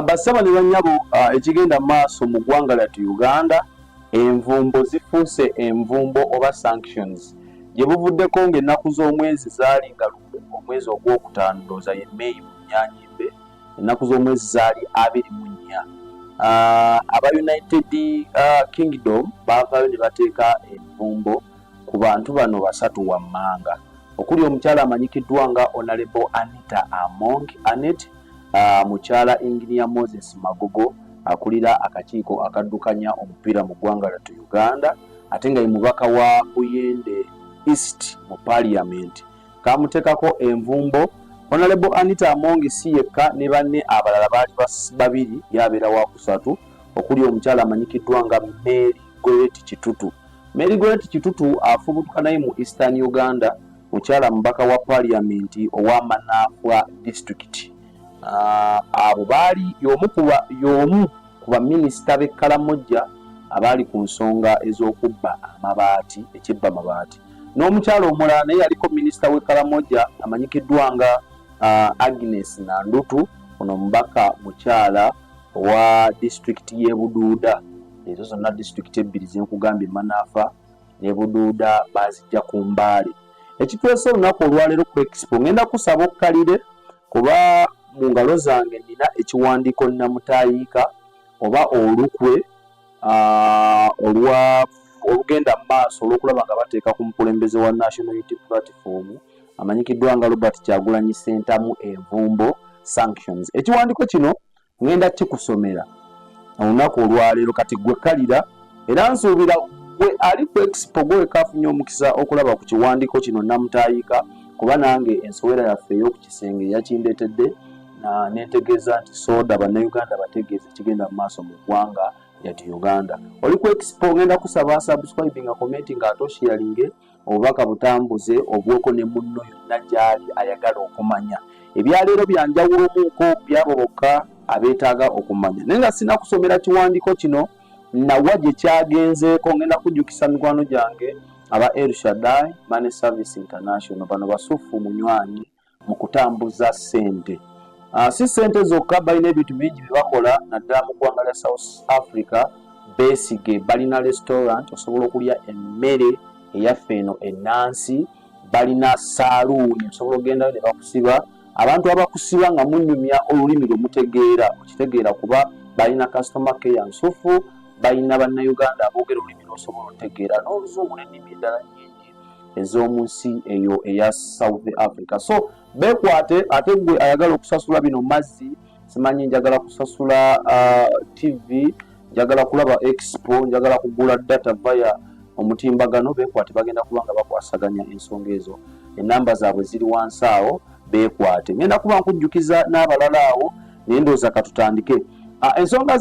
Basaba ne bannyabo ekigenda maaso mu ggwanga lyattu Uganda, envumbo zifuuse envumbo oba sanctions gye buvuddeko ng'ennaku z'omwezi zaali nga omwezi ogwokutaano ndowooza ye May mu Nyanjimbe, ennaku z'omwezi zaali 24. Aba United Kingdom baavaayo ne bateeka envumbo ku bantu bano basatu wammanga, okuli omukyala amanyikiddwa nga Honorable Anita Among Anet, mukyala Engineer Moses Magogo akulira akakiiko akaddukanya omupiira mu ggwanga lyattu Uganda, ate nga ye mubaka wa Buyende East mu Parliament. Kamuteekako envumbo Honorable Anita Among si yekka ne banne abalala baali babiri yabeera wa kusatu, okuli omukyala amanyikiddwa nga Mary Goretti Kitutu. Mary Goretti Kitutu afubutuka naye mu Eastern Uganda, mukyala mubaka wa Parliament owa Manafwa District. Abo baali y'omu ku baminisita b'e Karamoja abaali ku nsonga ez'okubba amabaati, ekibba amabaati. N'omukyala omulala naye yaliko minisita w'e Karamoja amanyikiddwa nga Agnes Nandutu, ono mubaka mukyala wa disitulikiti y'e Buduuda. Ezo zonna disitulikiti ebbiri ze nkugambye, Manaafa ne Buduuda bazijja ku Mbaale. Ekitwese olunaku olwaleero ku Expo ngenda kusaba okkalire kuba mu ngalo zange nina ekiwandiiko nnamutayiika oba olukwe olugenda mu maaso olw'okulaba nga bateeka ku mukulembeze wa National Unity Platform amanyikiddwa nga Robert Kyagulanyi Ssentamu envumbo sanctions. Ekiwandiiko kino ngenda kikusomera olunaku olwaleero, kati gwe kalira era nsuubira gwe ali ku Expo gwe kafunye omukisa okulaba ku kiwandiiko kino nnamutayiika, kuba nange ensowera yaffe ey'okukisenge yakindeetedde netegeeza nti soda bannayuganda bategeeze kigenda mu maaso mu ggwanga lyattu Uganda. Oli ku Expo ngenda kusaba subscribing, commenting, sharing obubaka butambuze obwoko ne munno yonna gy'ali ayagala okumanya. Ebyaleero byanjawulomuuko byabo bokka abeetaaga okumanya. Naye nga sina kusomera kiwandiiko kino nawa gye kyagenzeeko, ngenda kujjukisa mikwano gyange aba El Shaddai Money Service International, bano basufu munywanyi mu kutambuza ssente. Si ssente zokka, balina ebintu bingi bye bakola naddala mu ggwanga lya South Africa. Besigye balina restaurant osobola okulya emmere eyaffe eno ennansi, balina saluuni osobola ogendayo ne bakusiba. Abantu abakusiba nga munyumya olulimi lwe mutegeera, okitegeera kuba balina customer care nsufu, balina bannayuganda aboogera olulimi lw'osobola otegeera n'oluzungu n'ennimi endala nnyingi ez'omu nsi eyo eya South Africa. So beekwate, ate gwe ayagala okusasula bino mazzi, simanyi njagala kusasula TV, njagala kulaba Expo, njagala kugula data via omutimbagano, beekwate bagenda kuba nga bakwasaganya ensonga ezo. Ennamba zaabwe ziri wansi awo, beekwate. Ngenda kuba nkujjukiza n'abalala awo naye ndowooza katutandike. Ensonga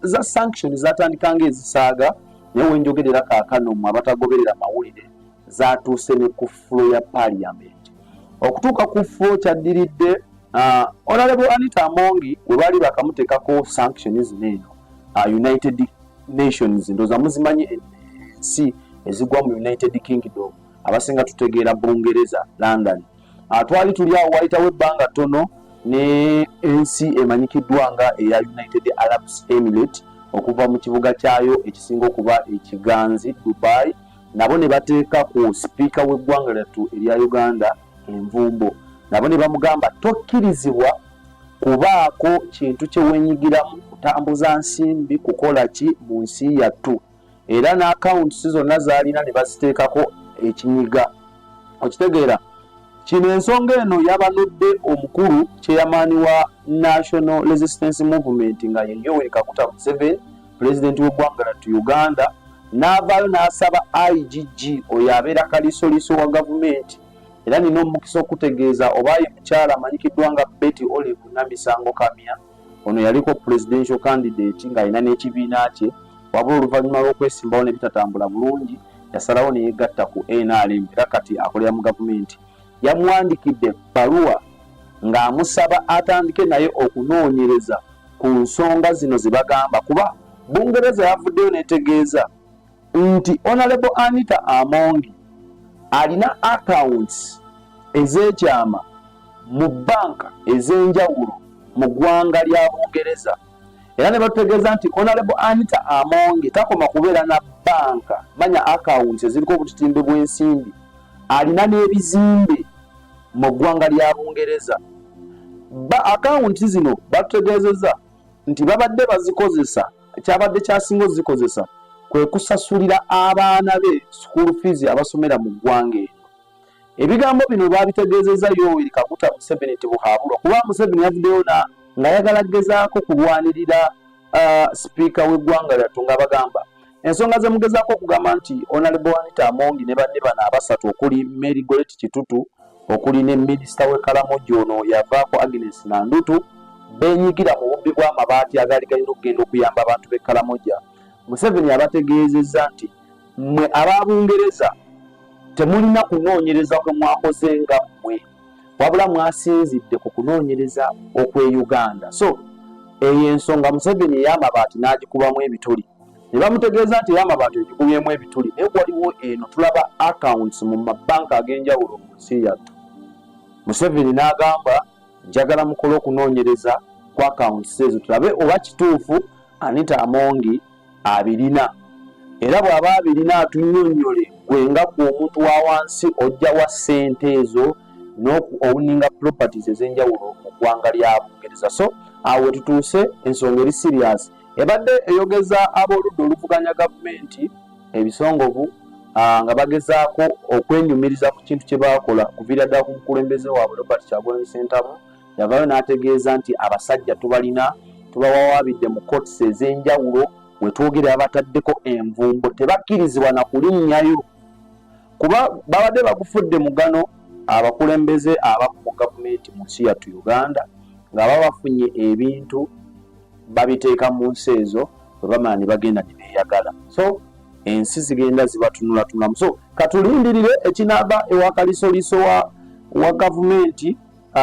za sanction zatandika ng'ezisaaga, naye wenjogerera kaakano mmwe abatagoberera mawulire zatuuse ne ku floor ya Parliament. Okutuuka ku floor kyaddiridde Honorable Anita Among we baali bakamuteekako sanctions neeno United Nations, ndowooza muzimanyi ensi ezigwa mu United Kingdom, abasinga tutegeera Bungereza, London. Twali tuli awo wayitawo ebbanga ttono ne ensi emanyikiddwa nga eya United Arab Emirates okuva mu kibuga kyayo ekisinga okuba ekiganzi, Dubai, nabo ne bateeka ku sipiika w'eggwanga lyattu erya Uganda envumbo. Nabo ne bamugamba tokkirizibwa kubaako kintu kye wenyigiramu, kutambuza nsimbi, kukola ki mu nsi yattu. Era n'akawunti zonna zaalina ne baziteekako ekinyiga, okitegeera. Kino ensonga eno yabanudde omukulu chairman wa National Resistance Movement nga ye Yoweri Kaguta Museveni, president w'eggwanga lyattu Uganda, n'avaayo n'asaba IGG oyo abeera kalisoliso wa gavumenti. Era nina omukisa okutegeeza oba ye mukyala amanyikiddwa nga Betty Olive Namisango Kamya, ono yaliko presidential candidate ng'alina n'ekibiina kye, wabula oluvannyuma lw'okwesimbawo ne bitatambula bulungi yasalawo ne yeegatta ku NRM era kati akolera mu gavumenti. Yamuwandikidde ebbaluwa ng'amusaba atandike naye okunoonyereza ku nsonga zino ze bagamba, kuba Bungereza yavuddeyo n'etegeeza nti Honorable Anita Among alina accounts ez'ekyama mu banka ez'enjawulo mu ggwanga lya Bungereza. Era ne batutegeeza nti Honorable Anita Among takoma kubeera na banka, manya akawunti eziriko obutitimbe bw'ensimbi, alina n'ebizimbe mu ggwanga lya Bungereza. Akawunti zino batutegeezezza nti babadde bazikozesa, ekyabadde kyasinga ozikozesa kwe kusasulira abaana be school fees abasomera mu ggwanga eryo. Ebigambo bino babitegeezezza Yoweri Kaguta Museveni tibuhaabulwa, kuba Museveni yavuddeyo ng'ayagala gezaako kulwanirira sipiika w'eggwanga lyattu nga bagamba ensonga ze mugezaako okugamba nti Honorable Anita Among ne banne bano abasatu okuli Mary Goretti Kitutu, okuli ne minisita w'e Karamoja ono yavaako Agnes Nandutu beenyigira mu bubbi bw'amabaati agaali galina okugenda okuyamba abantu b'e Karamoja. Museveni abategeezezza nti mmwe ab'Abungereza temulina kunoonyereza kwe mwakoze nga mmwe, wabula mwasinzidde ku kunoonyereza okw'e Uganda. So eyo ensonga Museveni ey'amabaati n'agikubamu ebituli. Ne bamutegeeza nti ey'amabaati egikubyemu ebituli, naye waliwo eno tulaba accounts mu mabanka ag'enjawulo mu nsi yattu. Museveni n'agamba njagala mukole okunoonyereza ku accounts ezo tulabe oba kituufu Anita Among abirina. Era bw'aba abirina atunnyonnyole gwe nga gwe omuntu wa wansi ojja wa ssente ezo n'owuninga properties ez'enjawulo mu ggwanga lya Bungereza. So awo we tutuuse ensonga eri serious. Ebadde eyogeza ab'oludda oluvuganya gavumenti ebisongovu nga bagezaako okwenyumiriza ku kintu kye baakola kuviira ddala ku mukulembeze waabwe Robert Kyagulanyi Ssentamu. Yavaayo n'ategeeza nti abasajja tubalina tubawawaabidde mu courts ez'enjawulo we twogera abataddeko envumbo tebakkirizibwa na kulinnyayo, kuba babadde bagufudde mugano abakulembeze abamu mu gavumenti mu nsi yattu Uganda nga baba bafunye ebintu babiteeka mu nsi ezo bwe bamala ne bagenda ne beeyagala. So ensi zigenda zibatunulatunulamu. So katulindirire ekinaaba ewa kalisoliso wa gavumenti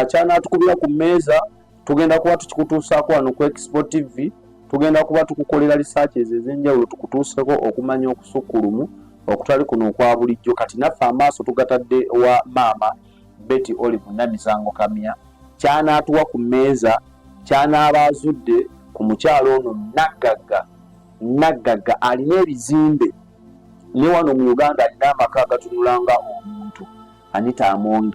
kyanatukubira ku mmeeza. Tugenda kuba tukikutuusaako wano ku Expo TV, tugenda kuba tukukolera research ez'enjawulo tukutuuseko okumanya okusukkulumu okutali kuno okwa bulijjo. Kati naffe amaaso tugatadde wa maama Betty Olive Namizango Kamya, kyanaatuwa ku mmeeza, kyanaaba azudde ku mukyalo ono Nagagga alina ebizimbe ne wano mu Uganda alina amaka agatunulanga omuntu. Anita Among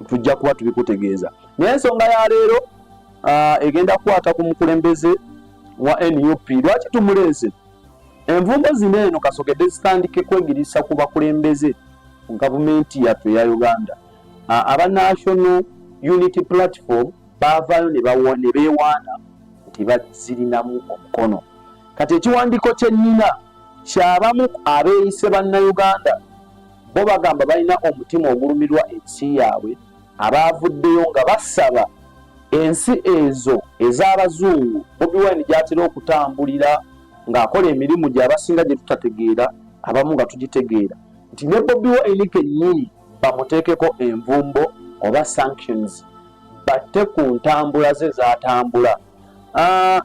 tujja kuba tubikutegeeza. Naye ensonga ya leero egenda kukwata ku mukulembeze wa NUP. Lwaki tumuleese? Envumbo zino eno kasogedde zitandike kwegirisa ku bakulembeze mu gavumenti yattu eya Uganda. Aba National Unity Platform baavaayo ne beewaana nti bazirinamu omukono. Kati ekiwandiiko kye nnina kyabamu abeeyise bannayuganda bo bagamba balina omutima ogulumirwa ensi yaabwe, abaavuddeyo nga basaba ensi ezo ez'abazungu Bobi Wine gy'atera okutambulira ng'akola emirimu gy'abasinga gye tutategeera, abamu nga tugitegeera, nti ne Bobi Wine kennyini bamuteekeko envumbo oba sanctions batte ku ntambula ze z'atambula.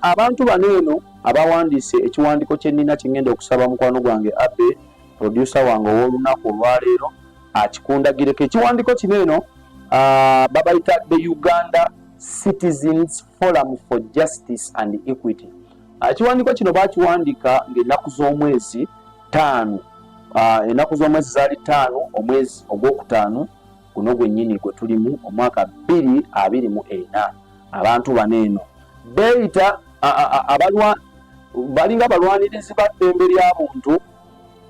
Abantu bano eno abawandiise ekiwandiiko kye nnina kingenda okusaba mukwano gwange Abe producer wange ow'olunaku olwaleero akikundagireko. Ekiwandiiko kino eno babayita the Uganda Citizens Forum for Justice and Equity. Ekiwandiiko kino baakiwandiika ng'ennaku z'omwezi 5, ennaku z'omwezi zaali 5 omwezi ogwokutaano guno gwennyini gwe tulimu omwaka 2024. Abantu bano eno beeyita balinga balwanirizi ba ddembe lya buntu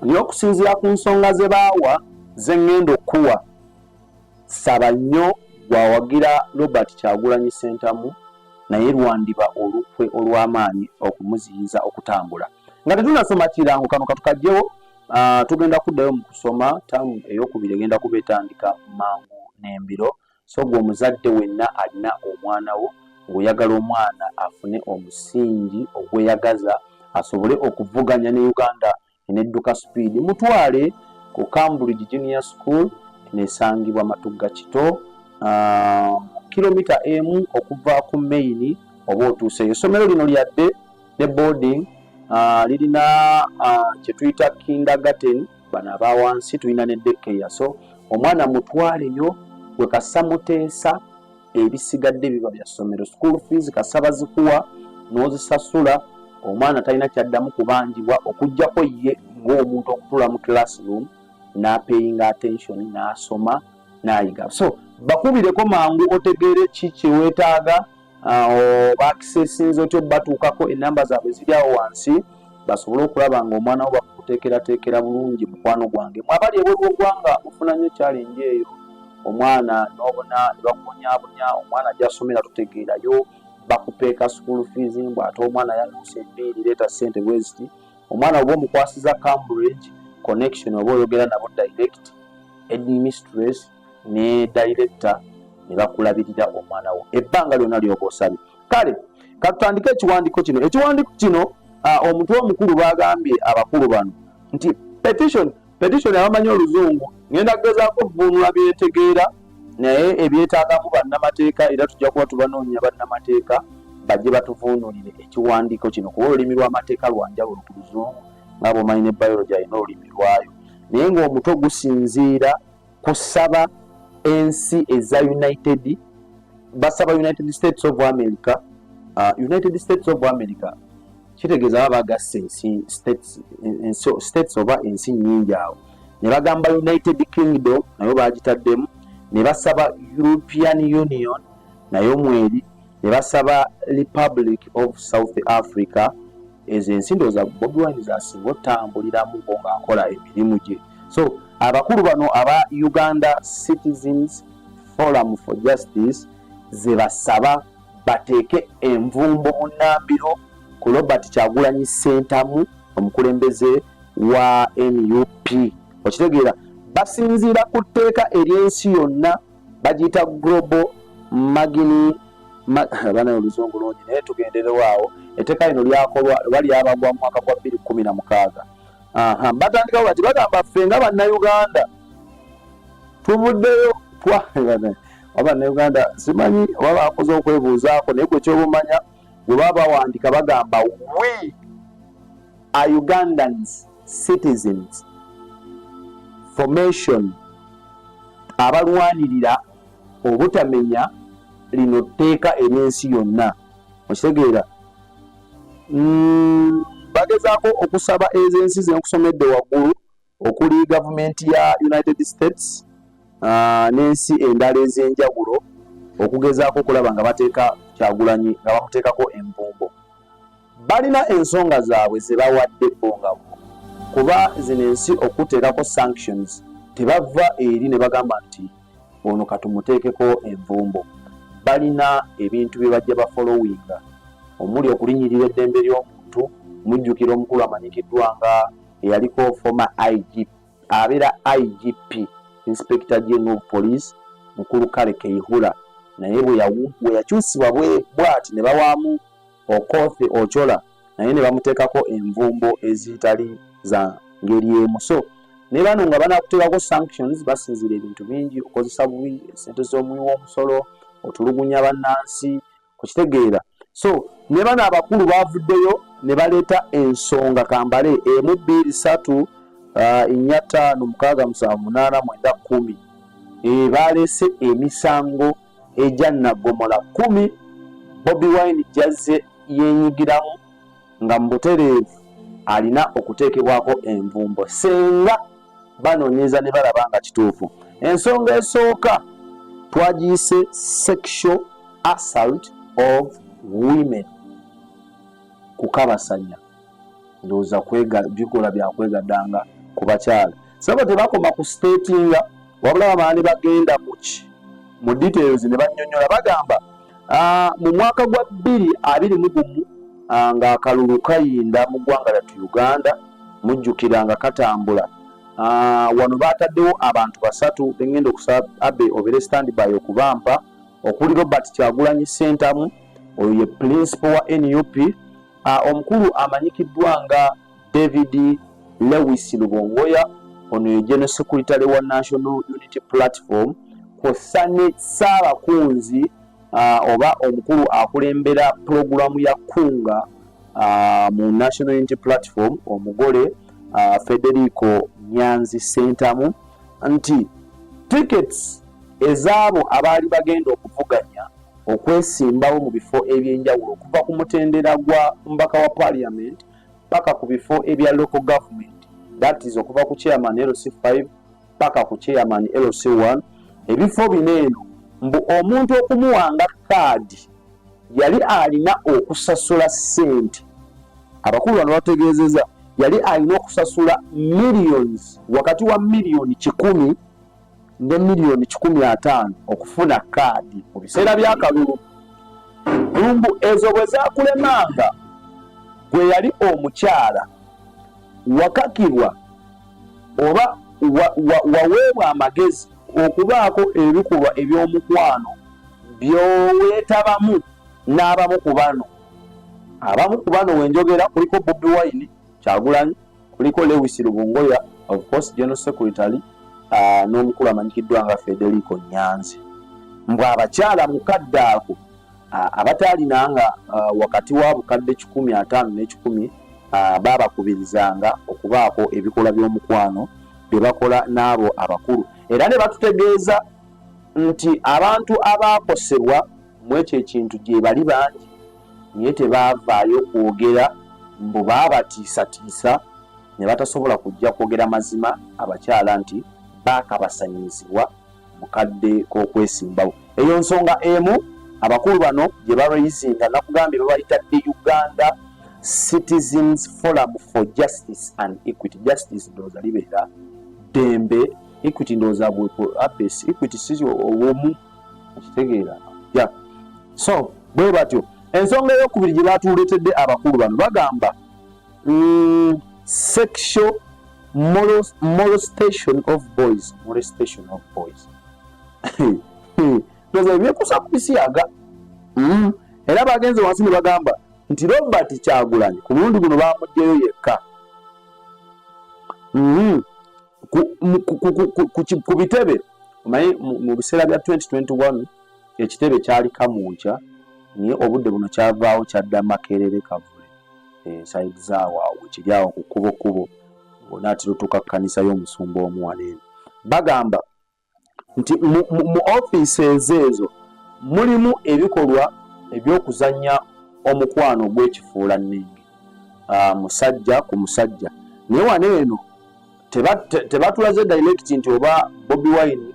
n'okusinziira ku nsonga ze baawa z'engenda okuwa. Saba nnyo gwawagira Robert Kyagulanyi Ssentamu naye lwandiba olukwe olw'amaanyi okumuziyiza okutambula. Nga tetunasoma kirango kano katukajjewo, tugenda kuddayo mu kusoma tamu ey'okubiri egenda kuba etandika mangu n'embiro. So gwe omuzadde wenna alina omwana wo ng'oyagala omwana afune omusingi ogweyagaza asobole okuvuganya ne Uganda n'edduka speed, mutwale ku Cambridge Junior School nesangibwa Matugga Kito kilomita emu okuva ku main oba otuuseyo. Essomero lino lyadde ne boarding lirina kye tuyita kindergarten, bano abawansi tulina ne daycare. So omwana mutwale nnyo gwe kassa muteesa ebisigadde biba bya ssomero. School fees kasaba zikuwa n'ozisasula, omwana talina kyaddamu kubanjibwa okuggyako ye ng'omuntu okutula mu classroom n'apayinga attention n'asoma n'ayiga. So bakubireko mangu otegeere ki kyeweetaaga, baakisesinze otyo batuukako enamba zaabwe ziri awo wansi basobole okulaba ng'omwana wo bakuteekerateekera bulungi. Mukwano gwange mwabali ebweru w'eggwanga mufuna nnyo challenge eyo, omwana n'obona ne bakubonyaabonya, omwana gy'asomera tutegeerayo, bakupeeka school fees mbw ate omwana yanuusa embiiri leeta ssente bweziti. Omwana oba omukwasiza Cambridge connection oba oyogera nabo direct headmistress ne director ne bakulabirira omwana wo ebbanga lyonna ly'oba osabye. Kale katutandike ekiwandiiko kino. Ekiwandiiko kino omutwe omukulu bagambye abakulu bano nti petition abamanyi oluzungu ngenda kugezaako okuvuunula byetegeera naye ebyetaagamu bannamateeka, era tujja kuba tubanoonya bannamateeka bajje batuvuunulire ekiwandiiko kino kuba olulimi lw'amateeka lwanjawulo ku luzungu nga bw'omanyi ne biology alina olulimi lwayo, naye ng'omutwe gusinziira kusaba ensi eza basaba United States of America. United States of America kitegeeza baba bagasse states oba ensi nnyingi awo, ne bagamba United Kingdom nayo bagitaddemu, ne basaba European Union nayo mweri, ne basaba Republic of South Africa. Ezo ensi ndowooza Bobi Wine z'asinga otambuliramu ng'akola emirimu gye. So abakulu bano aba Uganda Citizens Forum for Justice ze basaba bateeke envumbo mu nnambiro ku Robert Kyagulanyi Ssentamu omukulembeze wa NUP. Okitegeera basinziira ku tteeka ery'ensi yonna bagiyita Global Magini bana oluzungu lungi naye tugenderewaawo. Etteeka lino lyakolwa lyabagwa mu mwaka gwa 2016. Batandikawo bati bagamba ffe nga bannayuganda tuvuddeyo abannayuganda simanyi oba bakoze okwebuuzaako naye gwe kyobumanya bwe baba bawandiika bagamba we are Ugandans citizens formation abalwanirira obutamenya lino tteeka ery'ensi yonna. Okitegeera bagezaako okusaba ez'ensi zenkusomedde waggulu okuli gavumenti ya United States n'ensi endala ez'enjawulo okugezaako okulaba nga bateeka Kyagulanyi nga bamuteekako envumbo. Balina ensonga zaabwe ze bawadde bongabo kuba zino ensi okuteekako sanctions tebava eri ne bagamba nti ono katumuteekeko envumbo. Balina ebintu bye bajja bafolowinga omuli okulinyirira eddembe ly'omuntu. Mujjukira omukulu amanyikiddwa nga eyaliko former IGP abeera IGP Inspector General of Police mukulu Kale Keihura, naye bwe yakyusibwa bwati ne bawaamu Okoth Ochola naye ne bamuteekako envumbo ezitali za ngeri emu. So ne bano nga banakuteekako sanctions basinzira ebintu bingi, okozesa bubi esente z'omuwi w'omusolo, otulugunya bannansi, kukitegeera. So ne bano abakulu bavuddeyo ne baleeta ensonga kambale 1 2 3 4 5 6 7 8 9 10 baleese emisango ejja nnagomola 10 Bobi Wine jazze yenyigiramu nga mu butereevu alina okuteekebwako envumbo senga banoonyeza ne balaba nga kituufu. Ensonga esooka twagiyise sexual assault of women, kukabasanya. Ndowooza bikola byakwegaddanga ku bakyala. Saba tebakoma ku statinga wabula baani bagenda mu details ne bannyonnyola bagamba mu mwaka gwa 2021 nga akalulu kayinda mu ggwanga lyattu Uganda, mujjukira nga katambula wano baataddewo abantu 3 bengenda okusaba abe obere standby okubampa okuli Robert Kyagulanyi Ssentamu, oyo ye principal wa NUP, omukulu amanyikiddwa nga David Lewis Lubongoya, ono ye General Secretary wa National Unity Platform, kw'ossa Ssaabakunzi oba omukulu akulembera pulogulamu ya Kunga mu National Unity Platform, omugole Federico Nyanzi Ssentamu, nti tickets ezaabo abaali bagenda okuvuganya okwesimbawo mu bifo ebyenjawulo okuva ku mutendera gwa mbaka wa parliament paka ku bifo ebya local government, that is okuva ku chairman LC5 paka ku chairman LC1. Ebifo bineeno mbu omuntu okumuwanga kaadi yali alina okusasula ssente. Abakulu bano bategeezeza yali alina okusasula millions, wakati wa miliyoni 10 ne miliyoni 15 okufuna kaadi mu biseera by'akalulu. Lumbu ezo bwe zaakulemanga gwe yali omukyala wakakirwa oba waweebwa amagezi okubaako ebikolwa eby'omukwano by'oweetabamu n'abamu ku bano. Abamu ku bano wenjogera kuliko Bobi Wine, Kyagulanyi, kuliko Lewis Lubungoya, of course General Secretary, n'omukulu amanyikiddwa nga Federico Nyanzi. Mbw abakyala mukadde ako abataalinanga wakati wa bukadde 15 ne 10 baabakubirizanga okubaako ebikola by'omukwano bye bakola n'abo abakulu. Era ne batutegeeza nti abantu abaakosebwa mu ekyo ekintu gye bali bangi naye tebaavaayo kwogera, mbu baabatiisatiisa ne batasobola kujja kwogera mazima abakyala nti baakabasanyizibwa mukadde k'okwesimbawo. Eyo nsonga emu abakulu bano gye baraisinga nakugambye babayita the Uganda Citizens Forum for Justice and Equity. Justice ndowooza libeera dembe, equity ndowooza apesi, equity si owomu okitegeera. Yeah. So bwe batyo ensonga ey'okubiri gye batuuletedde abakulu bano bagamba sexual molestation of boys. Ndowooza ebyekusa ku bisiyaga. Era bagenze wansi ne bagamba nti Robert Kyagulanyi ku mulundi guno baamugyeyo yekka ku bitebe. Omanyi mu biseera bya 2021 ekitebe kyali Kamunkya naye obudde buno kyavaawo kyadda Makerere Kavule saidi zaawo kiri awo ku kubokubo naatiro tukakkanisa y'omusumba omuwaneeno. Bagamba nti mu offices ezo mulimu ebikolwa ebyokuzannya omukwano gw'ekifuulannenge musajja ku musajja. Naye waneeno tebatulaze direct nti oba Bobi Wine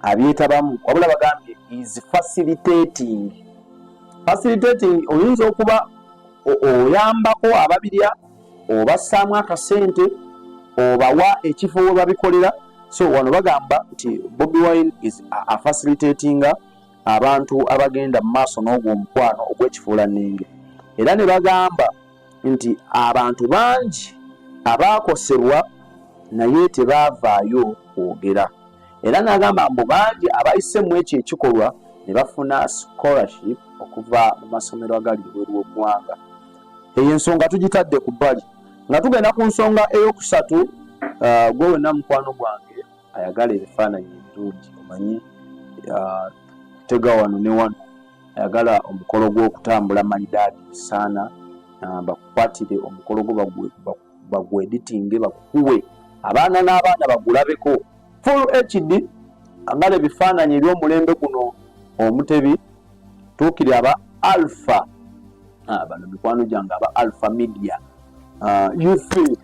abyetabamu, wabula bagambye is facilitating. Oyinza okuba oyambako ababirya, obassaamu akasente, obawa ekifo we babikolera. So wano bagamba nti Bobi Wine is facilitating abantu abagenda mu maaso n'ogwo omukwano ogw'ekifuulannenge. Era ne bagamba nti abantu bangi abaakosebwa naye tebaavaayo kwogera. Era n'agamba mbu bangi abayise mu ekyo ekikolwa ne bafuna scholarship okuva mu masomero agali ebweru w'eggwanga. Eyo ensonga tugitadde ku bbali. Nga tugenda ku nsonga ey'okusatu, gwe wenna mukwano gwange ayagala ebifaananyi ebirungi. Omanyi tega wano ne wano, ayagala omukolo gw'okutambula mandaadi saana, bakukwatire omukolo gwo bagweditinge bakukuwe abaana n'abaana bagulabeko full HD. Angala ebifaananyi eby'omulembe guno omutebi tuukiri aba Alpha, bano mikwano gyange aba Alpha Media yufe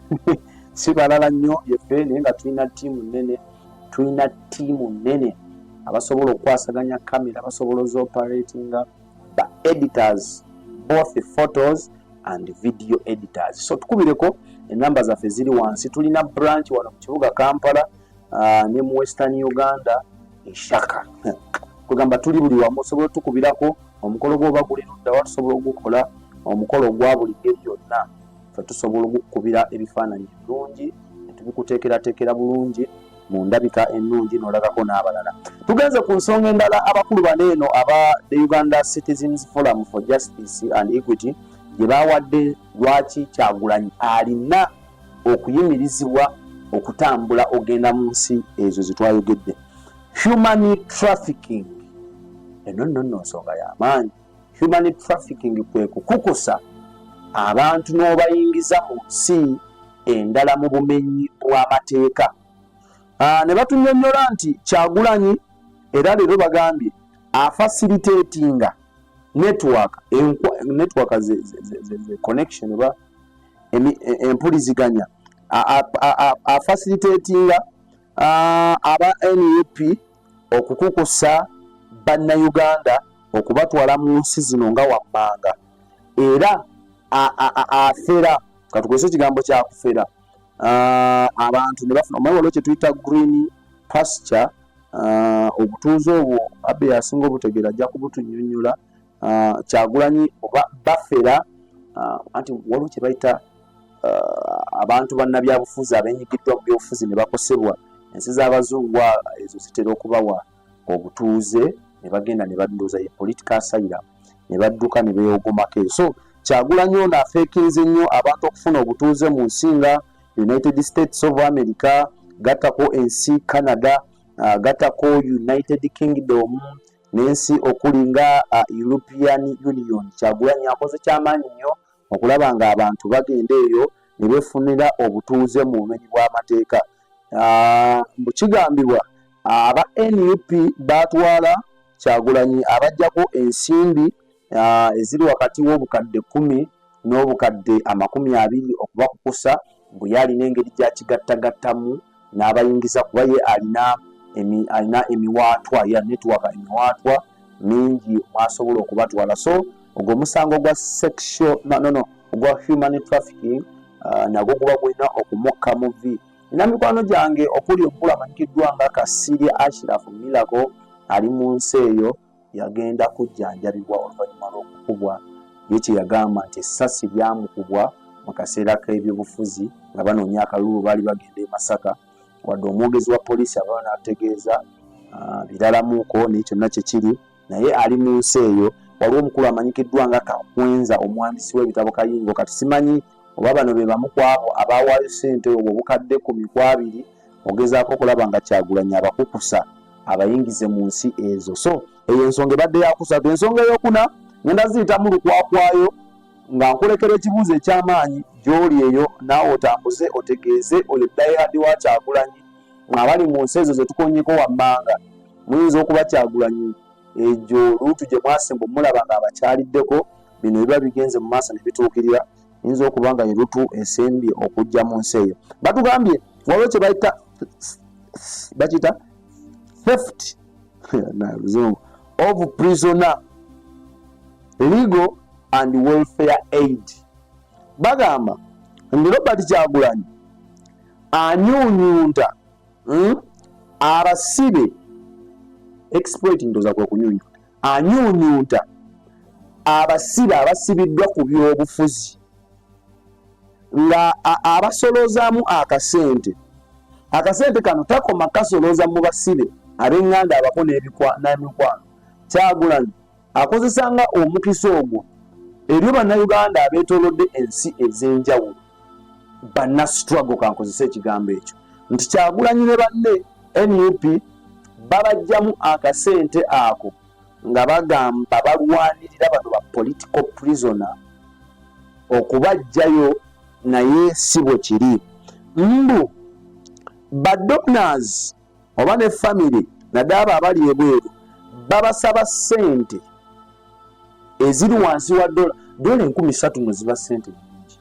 si balala nnyo yefe, naye nga tulina ttiimu nnene abasobola okwasaganya kamera, abasobola operatinga, ba editors, both photos and video editors. So tukubireko enamba zaffe ziri wansi. Tulina branch wano mu kibuga Kampala ne mu Western Uganda Shaka. Kugamba tuli buli wamu, osobola tukubirako omukolo gwoba guli nodda wa tusobola ogukola omukolo gwa buli ngeri yonna. Ffe tusobola okukubira ebifaananyi bulungi ne tubikuteekerateekera bulungi mu ndabika ennungi n'olabako n'abalala. Tugenze ku nsonga endala abakulu baneeno aba the Uganda Citizens Forum for Justice and Equity gye baawadde lwaki Kyagulanyi alina okuyimirizibwa okutambula ogenda mu nsi ezo zetwayogedde. Human trafficking, eno nno nsonga y'amaanyi. Human trafficking kwe kukukusa abantu n'obayingiza mu nsi endala mu bumenyi bw'amateeka. Ne batunnyonnyola nti Kyagulanyi era leero bagambye afacilitatinga network ze connection oba empuliziganya afacilitatinga aba NUP okukukusa bannayuganda okubatwala mu nsi zino nga wammanga era afera katukozesa ekigambo kyakufera abantu ne bafuna omanyi waliwo kye tuyita green pasture obutuuze obwo abbe yasinga obutegeera ajja kubutunyonnyola Kyagulanyi oba bafera anti waliwo kye bayita abantu bannabyabufuzi abenyigiddwa mu byobufuzi ne bakosebwa ensi z'abazungu ezo zitera okubawa obutuuze ne bagenda ne badduza ye political asylum ne badduka ne beeyogomako eyo so Kyagulanyi ono afeekinze nnyo abantu okufuna obutuuze mu nsi nga United States of America gattako ensi Canada gattako United Kingdom n'ensi okuli nga European Union. Kyagulanyi akoze kyamaanyi nnyo okulaba nga abantu bagenda eyo ne beefunira obutuuze mu bumenyi bw'amateeka. Kigambibwa aba NUP batwala Kyagulanyi abajjako ensimbi eziri wakati w'obukadde 10 n'obukadde 20 okubakukusa bwe yalina engeri gya kigattagattamu n'abayingiza kuba ye alina emiwaatwa ya network emiwaatwa mingi mwasobola okubatwala so ogwo musango gwa sexual ogwa human trafficking nagwo guba gwina okumukka mu vi. Nina mikwano gyange okuli omukulu amanyikiddwa nga Kasirye Ashraf Miracle ali mu nsi eyo yagenda kujjanjabibwa oluvannyuma lw'okukubwa ye kye yagamba nti essasi lyamukubwa mu kaseera k'ebyobufuzi nga banoonya akalulu baali bagenda e Masaka wadde omwogezi wa poliisi aba n'ategeeza biralamuuko naye kyonna kye kiri naye ali mu nsi eyo. Waliwo omukulu amanyikiddwa nga Kakwenza omuwandiisi w'ebitabo Kayingo kati simanyi oba bano be bamu ku abo abawaayo ssente obwo bukadde 10-20 ogezaako okulaba nga Kyagulanyi abakukusa abayingize mu nsi ezo. So eyo ensonga ebadde yakusatu. Ensonga ey'okuna ngenda ziyita mu lukwakwayo nga nkulekera ekibuuzo eky'amaanyi gy'oli eyo naawe otambuze otegeeze oyo dayihadi wa Kyagulanyi mwabali mu nsi ezo ze tukonyeko wammanga muyinza okuba Kyagulanyi egyo luutu gye mwasemba mulaba nga abakyaliddeko bino biba bigenze mu maaso ne bituukirira yinza okuba nga ye luutu esembye okujja mu nsi eyo. Batugambye waliwo kye bakiyita theft of prisoner legal and welfare aid. Bagamba ndi Robert Kyagulanyi anyuunyunta abasibe exploiting ndoza kwe kunyuunyunta anyuunyunta abasibe abasibiddwa ku byobufuzi nga abasolozaamu akasente kano takoma kasolooza mu basibe ab'eŋŋanda abako n'emikwano. Kyagulanyi akozesanga omukisa ogwo eri bannayuganda abeetoolodde ensi ez'enjawulo banna struggle kankozesa ekigambo ekyo nti Kyagulanyi ne banne NUP babajjamu akasente ako nga bagamba balwanirira bano ba political prisoner okubajjayo naye si bwe kiri. Mbu badonors oba ne family naddala abali ebweru babasaba ssente eziri wansi wa dola 3,000 mwe ziba ssente nyingi.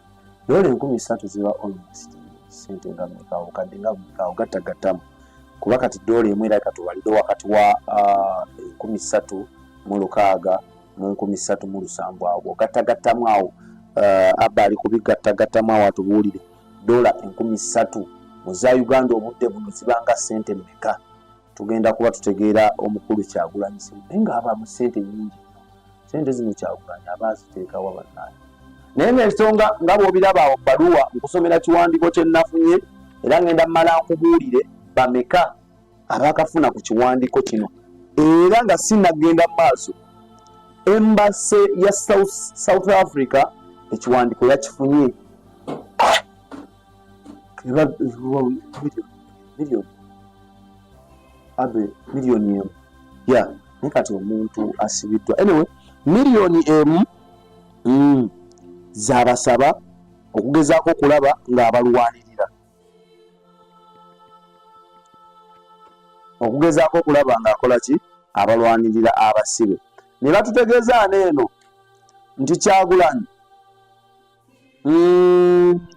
$3,000 ziba almost ssente nga mekawo kadde nga mekawo gattagattamu kuba kati dola emu era katubalire wakati wa 13,600 mu 13,700 awo gattagattamu awo abba ali kubigattagattamu awo atubuulire $3,000 mu za Uganda obudde buno zibanga ssente mmeka tugenda kuba tutegeera omukulu Kyagulanyi naye nga aba mu ssente nyingi ssente zino Kyagulanyi aba aziteekawa bannaani. Naye n'ensonga nga bw'obiraba awo bbaluwa nkusomera kiwandiiko kye nnafunye era ngenda mmala nkubuulire bameka abakafuna ku kiwandiiko kino era nga sinnagenda mu maaso. Embassy ya South Africa ekiwandiiko yakifunye miliyoni emu naye kati omuntu asibiddwa anyway miliyoni emu zabasaba okugezaako okulaba ng'abalwanirira okugezaako okulaba ng'akola ki abalwanirira abasibe. Ne batutegeeza neeno nti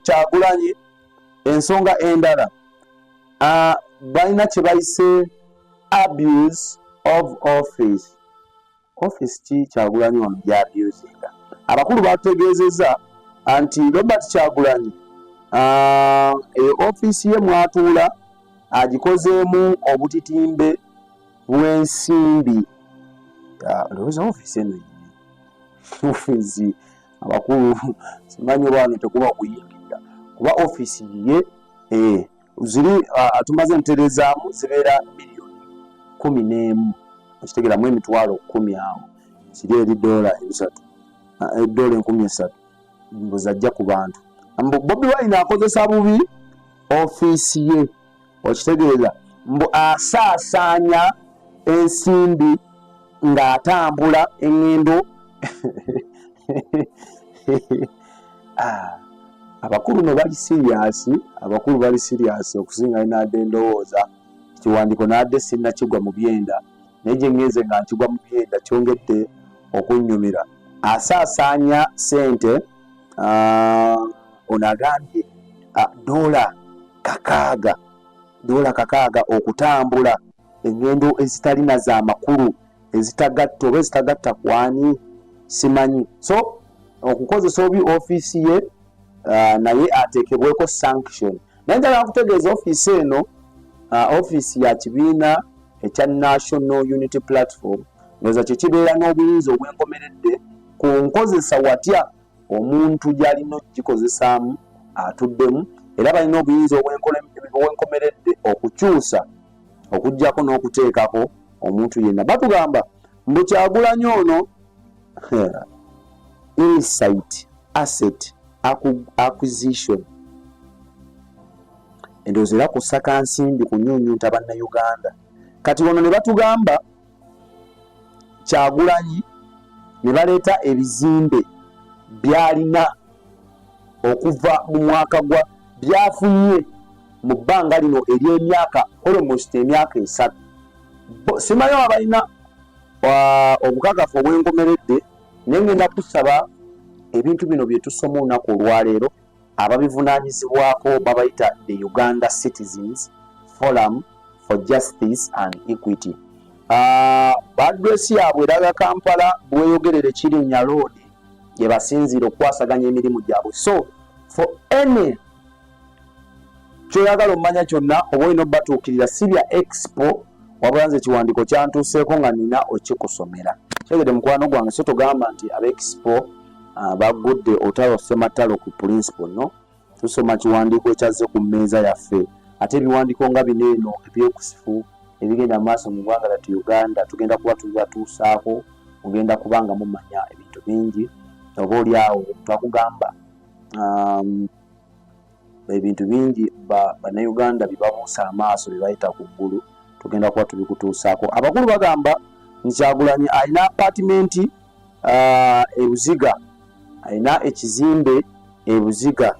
Kyagulanyi ensonga endala balina kye bayise abuse of office. Office ki Kyagulanyi ono gy'abusinga? Abakulu batutegeezezza nti Robert Kyagulanyi ofiisi ye mwatuula agikozeemu obutitimbe bw'ensimbi. Ndowooza ofiisi eno ofiisi abakulu simanyi oba wano tekuba kuyingirira kuba ofiisi ye ziri tumaze nterezaamu zibeera miliyoni 11 okitegeeramu emitwalo 10 awo kiri eri $3 $3,000 mbuzi ajja ku bantu. Bobi Wine akozesa bubi ofiisi ye okitegeeza mbu asaasaanya ensimbi ng'atambula eŋŋendo abakulu no bali siriasi okusinga nadde ndowooza ekiwandiiko nadde sinnakigwa mu byenda naye gye ŋŋenze nga nkigwa mu byenda kyongedde okunnyumira. Asaasaanya ssente ono agambye $6 okutambula eŋŋendo ezitalina za makulu ezitagatta oba ezitagatta kwani simanyi. So okukozesa obi ofiisi ye naye ateekebweko sanction. Naye njagala kutegeeza ofiisi eno ofiisi ya kibiina ekya National Unity Platform ngeza kye kibeera n'obuyinza obwenkomeredde ku nkozesa watya omuntu gy'alina okugikozesaamu atuddemu era balina obuyinza obwenkomeredde okukyusa okuggyako n'okuteekako omuntu yenna. Batugamba mbu Kyagulanyi ono illicit asset acquisition endowooza era kusaka nsimbi kunyuunyunta bannayuganda. Kati ono ne batugamba Kyagulanyi ne baleeta ebizimbe byalina okuva mu mwaka gwa byafunye mu bbanga lino ery'emyaka almost emyaka 3. Simanyi abalina obukakafu obwenkomeredde naye ngenda kusaba ebintu bino bye tusoma olunaku olwaleero ababivunaanyizibwako babayita the Uganda Citizens Forum for Justice and Equity. Adresi yaabwe eraga Kampala bweyogerere Kirinnya Road gye basinziira okukwasaganya emirimu gyabwe. So for any kyoyagala omanya kyonna oba olina obbatuukirira si bya expo wabula nze ekiwandiiko kyantuuseeko nga nina okikusomera. Kyegede mukwano gwange so togamba nti aba expo bagudde otalo sematalo ku principle no. Tusoma kiwandiiko ekyazze ku mmeeza yaffe ate ebiwandiiko nga bino eno ebyekusifu ebigenda maaso mu ggwanga lyattu Uganda tugenda kuba tubatuusaako mugenda kubanga mumanya ebintu bingi oba oli awo twakugamba ebintu bingi bannayuganda bibabuusa amaaso bye bayita ku ggulu tugenda kuba tubikutuusaako. Abakulu bagamba nti Kyagulanyi alina apatimenti ebuziga alina ekizimbe ebuziga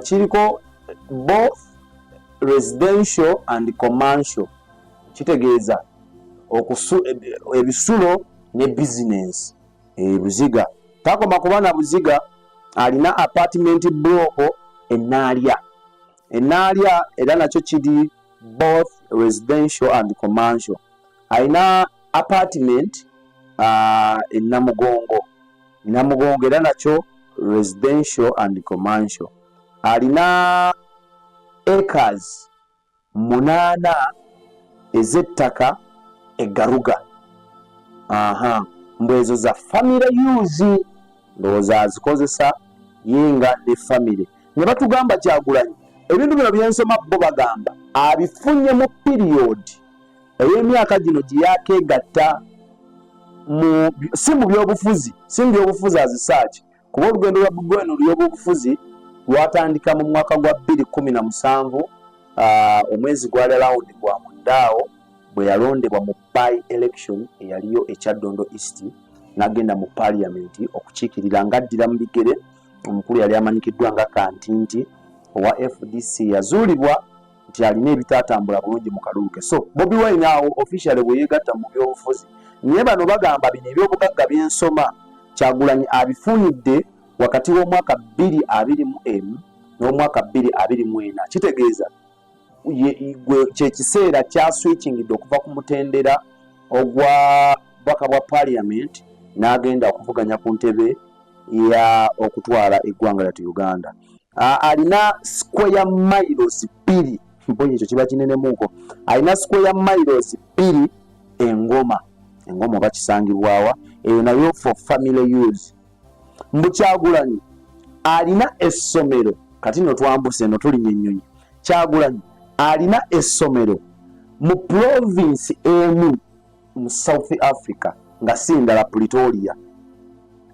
kiriko both residential and commercial kitegeeza ebisulo ne business ebuziga. Takoma kuba na buziga alina apartment block Enaalya era nakyo kiri both residential and commercial. Alina apartment Namugongo era nakyo residential and commercial. Alina acres 8 ez'ettaka Egaruga. Mbwezo za family use ndowooza azikozesa yenga ne family. Ne batugamba Kyagulanyi ebintu bino byensoma bo bagamba abifunye mu period ey'emyaka gino gye yakeegatta si mu byobufuzi azisaaki kuba olugendo lwa Bobi Wine olw'ebyobufuzi lwatandika mu mwaka gwa 2017 omwezi gwali around gwa Mundaawo bwe yalondebwa mu by election eyaliyo ekyaddondo East n'agenda mu parliament okukiikirira ng'addira mu bigere omukulu yali amanyikiddwa nga Kantinti owa FDC. Yazuulibwa nti alina ebitatambula bulungi mu kalulu ke. So Bobi Wine awo officially bwe yeegatta mu byobufuzi, naye bano bagamba bino ebyobugagga byensoma Kyagulanyi abifunidde wakati w'omwaka 2021 n'omwaka 2024. Kitegeeza kyekiseera kya switchingidde okuva ku mutendera ogwa bwaka bwa parliament n'agenda okuvuganya ku ntebe ya okutwala eggwanga lyattu Uganda. Alina square miles 2 mponye ekyo kiba kinenemuuko. Alina square miles 2 engoma oba kisangibwawa eyo nayo for family use. Mbu Kyagulanyi alina essomero, kati no twambuse no tulinye ennyonyi. Kyagulanyi alina essomero mu province emu mu South Africa nga si ndala Pretoria.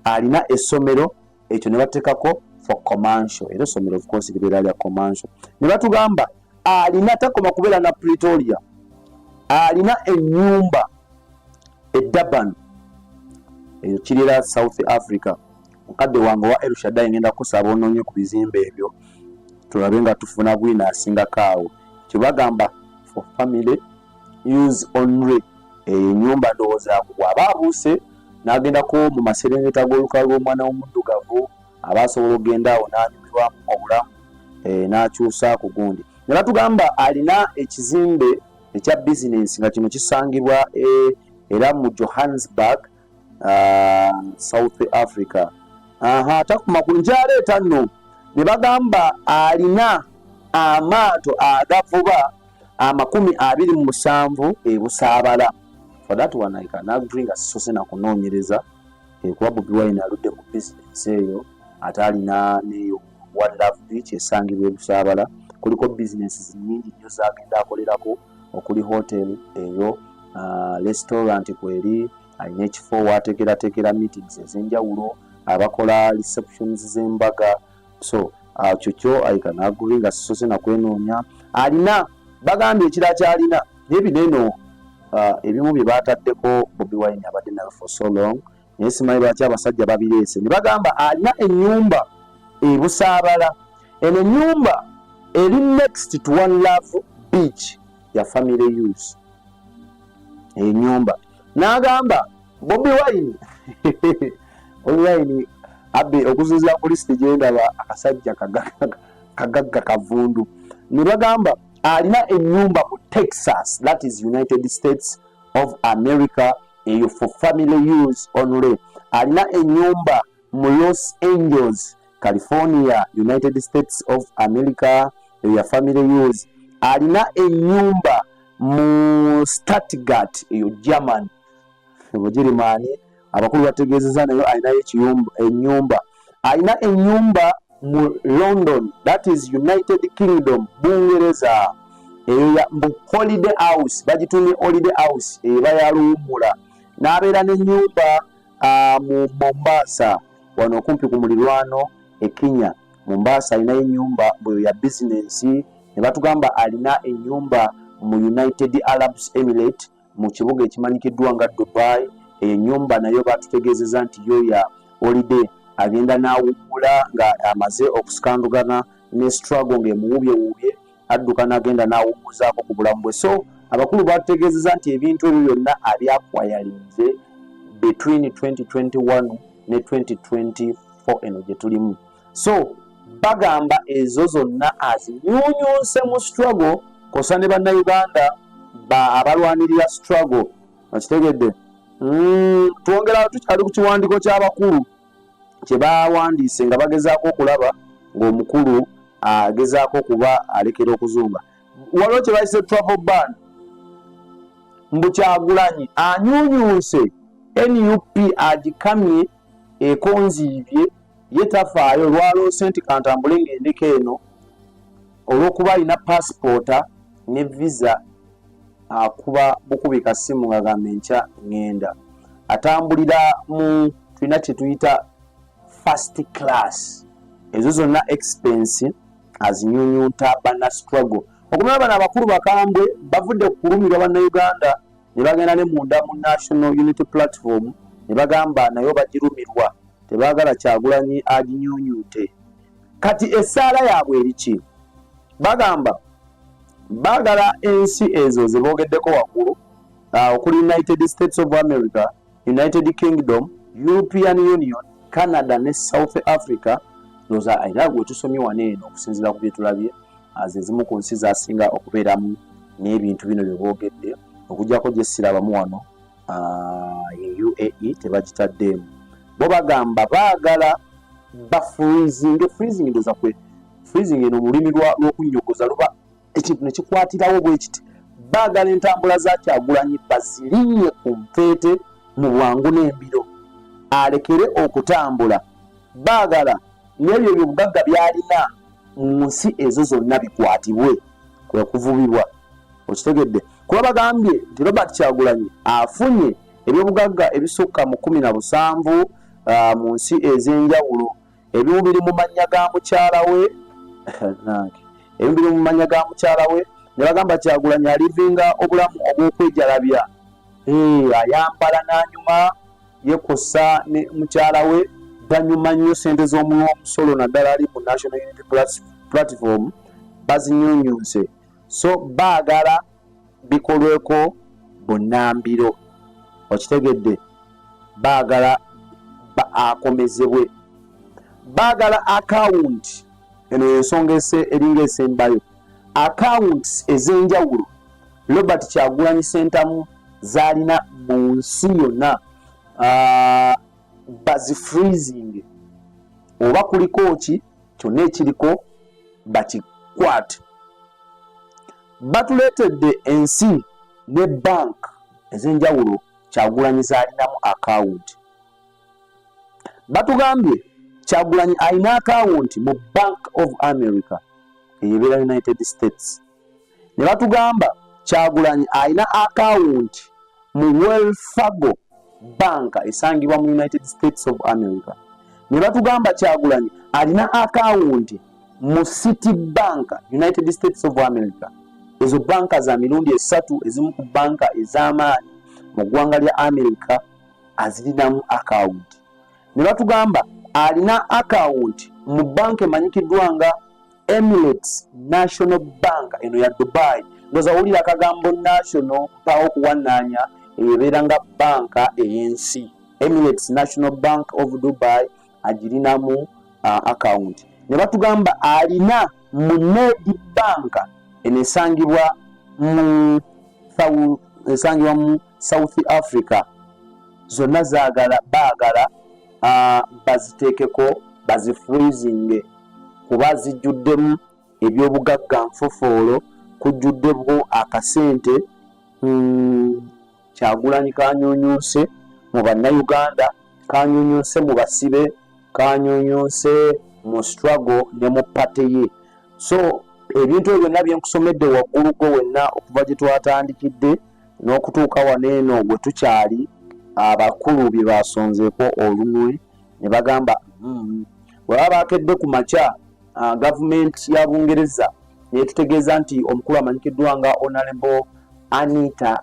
Alina essomero ekyo ne bateekako for commercial, era essomero of course libeera lya commercial. Ne batugamba alina takoma kubeera na Pretoria, alina ennyumba Durban eyo kirira South Africa. Mukadde wange wa El Shaddai ngenda kusaba onoonye ku bizimbe ebyo tulabe nga tufuna bwina asingako awo. Kibagamba for family use only. Ennyumba ndowooza bw'aba abuuse n'agendako mu maserengeta g'olukalu lw'omwana w'omuddugavu abasobola okugenda awo n'anyumirwamu obulamu n'akyusa ku gundi. Ne batugamba alina ekizimbe ekya bizinensi nga kino kisangibwa era mu Johannesburg, South Africa. Takuma ku njaleeta nno ne bagamba alina amaato agavuba 27 ebusaabala. For that one I can agree nga sose na kunoonyereza kuba Bobi Wine aludde mu business eyo ate alina neyo One Love Beach esangibwa ebusaabala. Kuliko businesses nyingi nnyo zagenda akolerako okuli hotel eyo, restaurant kweri, alina ekifo waateekerateekera meetings ez'enjawulo, abakola receptions z'embaga. So kyo I can agree nga sose na kwenoonya. Alina bagambye ekira kyalina n'ebineno ebimu bye baataddeko Bobi Wine abadde nayo for so long, naye simanyi lwaki abasajja babireese. Ne bagamba alina ennyumba ebusaabala. Eno ennyumba eri next to One Love Beach ya family use. Ennyumba n'agamba Bobi Wine Bobi Wine abbe okuzuza police gyendaba akasajja kagagga kavundu. Ne bagamba alina ennyumba mu Texas, that is United States of America, eyo for family use only. Alina ennyumba mu Los Angeles, California, United States of America, eyo ya family use. Alina ennyumba mu Stuttgart, eyo German, Bugirimani, abakulu bategeezezza nayo alinayo ennyumba. Alina ennyumba mu London, that is United Kingdom, Bungereza, eyo ya Holiday House, bagitumye Holiday House eba ya luwummula. N'abeera n'ennyumba mu Mombasa, wano okumpi ku mulirwano e Kenya. Mombasa alinayo ennyumba bweyo ya business. Ne batugamba alina ennyumba mu United Arab Emirates, mu kibuga ekimanyikiddwa nga Dubai. Ennyumba nayo batutegeezezza nti yo ya holiday, agenda n'awummula nga amaze okusikandugana ne struggle ng'emuwubyewubye, adduka n'agenda n'awummuzaako ku bulamu bwe. So abakulu batutegeezezza nti ebintu ebyo byonna abyakwayalinze between 2021 ne 2024 eno gye tulimu. So bagamba ezo zonna azinyuunyuuse mu struggle kosa ne bannayuganda abalwanirira struggle. Okitegedde? Twongera tukyali ku kiwandiiko ky'abakulu kye bawandiise nga bagezaako okulaba ng'omukulu agezaako kuba alekera okuzumba. Waliwo kye bayise travel ban. Mbu Kyagulanyi anyuunyuuse NUP agikamye ekonziibye ye tafaayo lwaloose nti kantambule ng'endeka eno olw'okuba alina paasipoota ne visa. Akuba bukubi kasimu ng'agamba enkya ngenda. Atambulira mu tulina kye tuyita first class. Ezo zonna expense azinyuunyunta banna struggle. Okumala bano abakulu bakambwe bavudde kulumirwa bannayuganda ne bagenda ne munda mu National Unity Platform ne bagamba nayo bagirumirwa, tebaagala Kyagulanyi aginyuunyuute. Kati essaala yaabwe eriki? Bagamba baagala ensi ezo ze boogeddeko waggulu okuli United States of America, United Kingdom, European Union, Canada ne South Africa. Loza era gwe tusomye wano eno okusinziira ku bye tulabye ze zimu ku nsi zasinga okubeeramu n'ebintu bino bye boogedde okuggyako gye sirabamu wano UAE tebagitaddeemu. Bo bagamba baagala freezing ndoza kwe freezing eno mu lulimi lw'okunnyogoza luba ekintu ne kikwatirawo bwe kiti. Baagala entambula za Kyagulanyi bazirinnye ku nfeete mu bwangu n'embiro alekere okutambula. Baagala n'ebyo byobugagga byalina mu nsi ezo zonna bikwatibwe kwe kuvubibwa. Okitegedde kuba bagambye nti Robert Kyagulanyi afunye ebyobugagga ebisukka mu 17 mu nsi ez'enjawulo. Ebimu biri mu mannya ga mukyala we ebimu biri mu mannya ga mukyala we. Ne bagamba Kyagulanyi alivinga obulamu obw'okwejalabya. Ayambala n'anyuma yekosa ne mukyala we banyuma nnyo sente z'omusolo naddala ali mu National Unity Platform bazinyunyunse. So baagala bikolweko bunnambiro. Okitegedde baagala akomezebwe. Baagala akawunti eno y'ensonga eringa esembayo. Accounts ez'enjawulo Robert Kyagulanyi Center zalina mu nsi yonna bazifreezing oba kuliko ki kyonna ekiriko bakikwate. Batuleetedde ensi ne bank ez'enjawulo Kyagulanyi zalinamu account. Batugambye Kyagulanyi alina account mu Bank of America eyebeera United States. Ne batugamba Kyagulanyi alina account mu Wells Fargo Bank esangibwa mu United States of America. Ne batugamba Kyagulanyi alina account mu City Bank United States of America. Ezo banka za mirundi esatu ezimu ku banka ez'amaanyi mu ggwanga lya America azirinamu account. Ne batugamba alina account mu banka emanyikiddwa nga Emirates National Bank eno ya Dubai. Ndoza wulira akagambo national mpawo kuwannanya ebeera nga banka ey'ensi. Emirates National Bank of Dubai agirinamu account. Ne batugamba alina mu Ned Bank eno esangibwa mu South Africa. Zonna baagala baziteekeko bazifreezing kuba zijjuddemu ebyobugagga nfofoolo, kujjuddemu akasente. Kyagulanyi kanyunyunse mu bannayuganda, kanyunyunse mu basibe, kanyunyunse mu struggle ne mu pate ye. So ebintu ebyo byonna byenkusomedde waggulu go wenna okuva gye twatandikidde n'okutuuka waneeno gwe tukyali abakulu bye basonzeeko olunwe ne bagamba bwe baba bakedde ku makya gavumenti ya Bungereza netutegeeza nti omukulu amanyikiddwa nga Honorable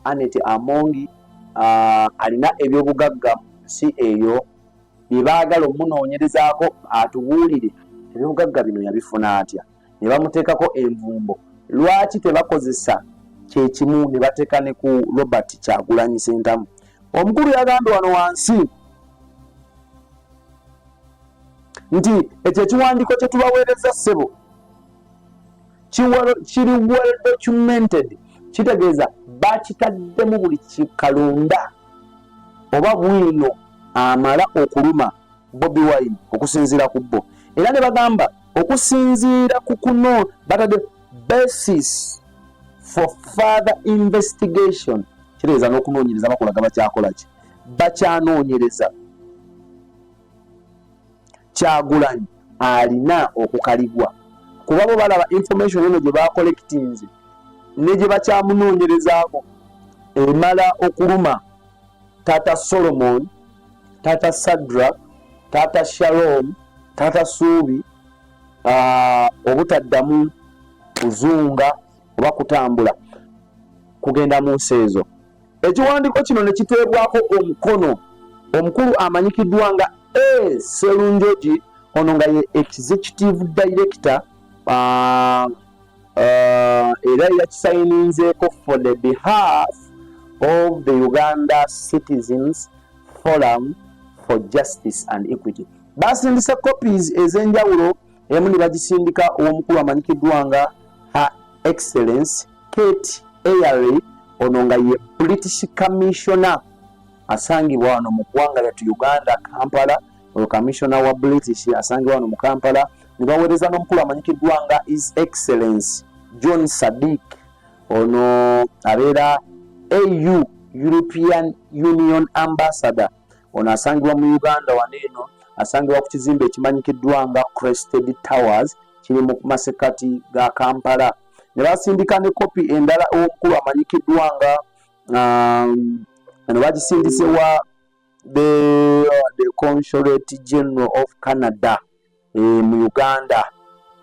Annette Amongi alina ebyobugagga mu nsi eyo bye baagala omunoonyerezaako atubuulire ebyobugagga bino yabifuna atya. Ne bamuteekako envumbo. Lwaki tebakozesa kyekimu ne bateeka ne ku Robert Kyagulanyi Center? Omukulu yagambye wano wansi nti ekyo ekiwandiiko kye tubaweereza ssebo kiri well documented. Kitegeeza bakitaddemu buli kikalunda oba bwino amala okuluma Bobi Wine okusinziira ku bo. Era ne bagamba okusinziira ku kuno batadde basis for further investigation. Kitegeeza n'okunoonyereza bakulaga bakyakola ki, bakyanoonyereza. Kyagulanyi alina okukalibwa kuba bo balaba information eno gye bakollectinze ne gye bakyamunoonyerezaako emala okuluma Tata Solomon, Tata Shadrack, Tata Shalom, Tata Suubi obutaddamu kuzunga oba kutambula kugenda mu nsi ezo. Ekiwandiiko kino ne kiteebwako omukono omukulu amanyikiddwa nga Sserunjogi, ono nga ye Executive Director era yakisayininzeeko for the behalf of the Uganda Citizens Forum for Justice and Equity. Basindise copies ez'enjawulo, emu ne bagisindika ow'omukulu amanyikiddwa nga Her Excellence Kate Eyre, ono nga ye British Commissioner asangibwa wano mu ggwanga lyattu Uganda, Kampala. Oyo Commissioner wa British asangibwa wano mu Kampala. Ne baweereza n'omukulu amanyikiddwa nga His Excellence John Sadiq, ono abeera AU European Union Ambassador, ono asangibwa mu Uganda waneeno, asangibwa ku kizimbe ekimanyikiddwa nga Crested Towers kiri mu masekati ga Kampala. Ne basindika ne kopi endala omukulu amanyikiddwa nga ano bagisindise wa the Consulate General of Canada mu Uganda,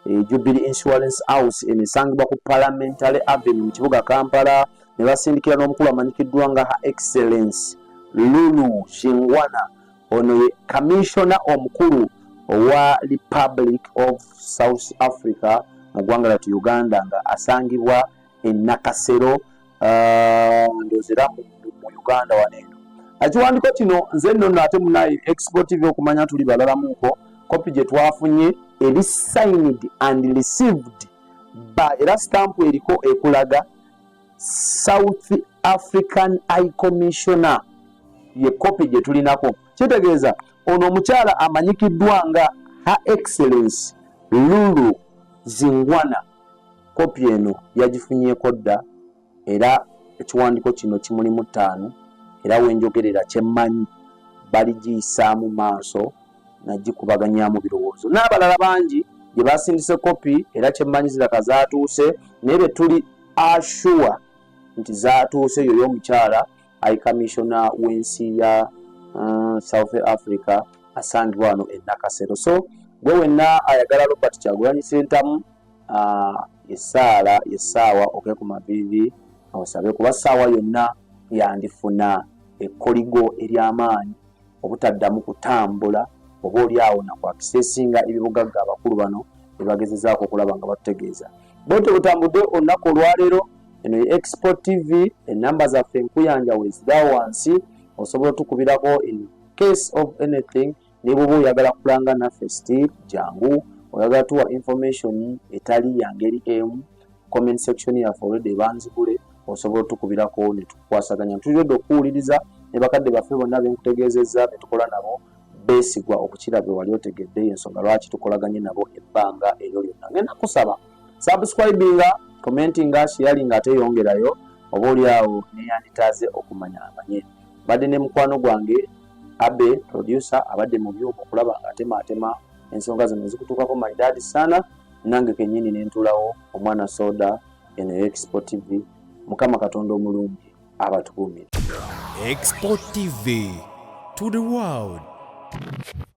Jubilee Insurance House enesangibwa ku Parliamentary Avenue mu kibuga Kampala. Ne basindikira n'omukulu amanyikiddwa nga Her Excellence Lulu Shingwana, ono ye Commissioner omukulu owa Republic of South Africa mu ggwanga lyattu Uganda, nga asangibwa e Nakasero ndozera mu Uganda waneeno. Ekiwandiiko kino nze nno ate munayi Expo TV okumanya tuli balalamuko, kopi gye twafunye eri signed and received by, era stamp eriko ekulaga South African High Commissioner, ye kopi gye tulinako. Kitegeeza ono omukyala amanyikiddwa nga Her Excellence Lulu Zingwana, kopi eno yagifunyeeko dda, era ekiwandiiko kino kimulimu 5, era wenjogerera kyemmanyi baligiyisaamu maaso nagikubaganyamu birowoozo. N'abalala bangi gye basindise kopi, era kyemmanyi ziraka zaatuuse, naye be tuli assure nti zaatuuse yo y'omukyala High Commissioner w'ensi ya South Africa asangibwa wano e Nakasero. So gwe wenna ayagala Robert Kyagulanyi Ssentamu essaawa okekuma vivi osabe, kuba ssaawa yonna yandifuna ekkoligo ery'amaanyi obutaddamu kutambula oba oli awo nakwakisesinga ebibugagga abakulu bano bebagezezaako okulaba nga batutegeeza. Bote butambudde olunaku olwaleero. Eno ye Expo TV, enamba zaffe enkuyanja wezirawo wansi, osobola otukubirako in case of anything. Ne bw'oba oyagala kulanga naffe still jangu, oyagala tuwa information etali ya ngeri emu, comment section yaffe already ebanzigule, osobola otukubirako ne tukwasaganya. Tulidde okuwuliriza ne bakadde baffe bonna benkutegeezezza be tukola nabo beesigwa okukira bwe wali otegedde, ensonga lwaki tukolaganye nabo ebbanga eryo lyonna. Ngenda kusaba subscribinga, commentinga, sharinga ate yongerayo, oba oli awo neyanditaaze okumanya amanye. Badde ne mukwano gwange Abe producer abadde mu byuma okulaba nga atema ensonga zino zikutuukako my dad sana, nange kennyini nentulawo omwana soda. Eno Expo TV, Mukama Katonda omulungi abatukuumire. Expo TV, to the world.